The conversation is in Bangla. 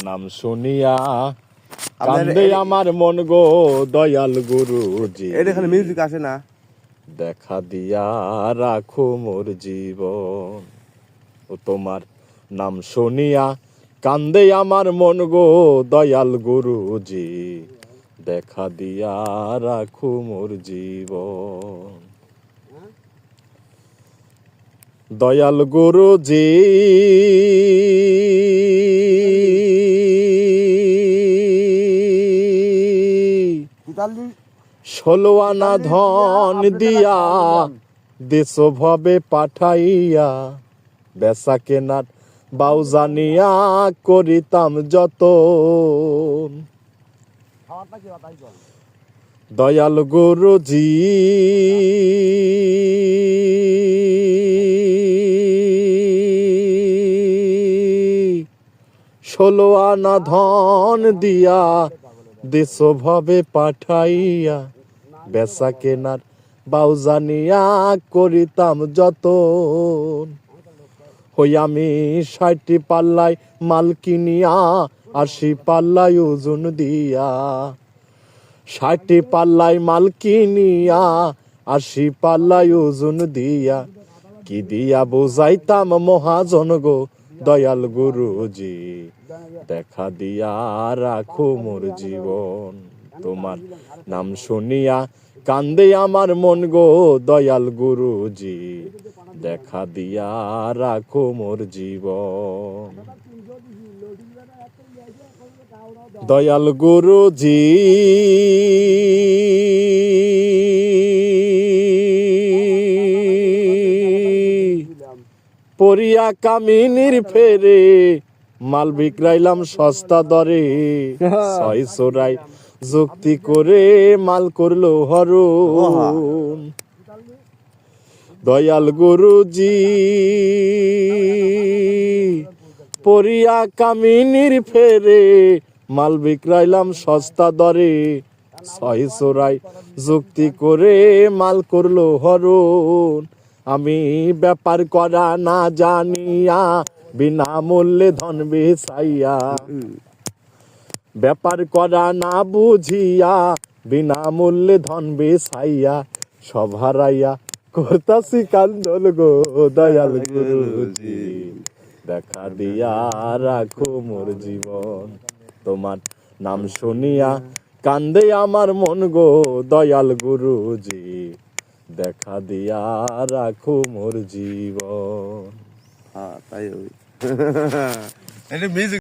নাম শুনিয়া কান্দে আমার মন গো দয়াল গুরুজি। এখানে মিউজিক আসে না। দেখা দিয়া রাখো মোর জীবন। ও তোমার নাম শুনিয়া কান্দে আমার মন গো দয়াল গুরুজি। দেখা দিয়া রাখো মোর জীবন। দয়াল গুরুজি ষোলো আনা ধন দিয়া দেশ ভাবে পাঠাইয়া বেচা কেনার বাউ জানিয়া করিতাম যত। দয়াল গুরুজি ষোলো আনা ধন দিয়া দেশ ভাবে পাঠাইয়া বেচা কেনার বাউ জানিয়া করিতাম যত। হই আমি ৬০ পাল্লায় মাল কিনিয়া ৮০ পাল্লায় ওজন দিয়া। ৬০ পাল্লায় মাল কিনিয়া ৮০ পাল্লায় ওজন দিয়া। কি দিয়া বুঝাইতাম মহাজন গো দয়াল গুরুজি। দেখা দিয়া রাখো মোর জীবন। তোমার নাম শুনিয়া কান্দে আমার মন গো দয়াল গুরুজি। দেখা দিয়া রাখো মোর জীবন। দয়াল গুরুজি পরিয়া কামিনীর ফেরে মাল বিক্রাইলাম সস্তা দরে। ৬০০ যুক্তি করে মাল করলো হরণ। দয়াল গুরুজি পরিয়া কামিনীর ফেরে মাল বিক্রাইলাম সস্তা দরে। ৬০০ যুক্তি করে মাল করলো হরণ। আমি ব্যাপার করা না জানিয়া বিনা মূল্যে ধন বেচাইয়া। ব্যাপার করা না বুঝিয়া বিনা মূল্যে ধন বেচাইয়া। সব হারাইয়া করতাছি কান্দল গো দয়াল গুরুজি। দেখা দিয়া রাখো মোর জীবন। তোমার নাম শুনিয়া কান্দে আমার মন গো দয়াল গুরুজি। দেখা দিয়া রাখো মোর জীবন। তাই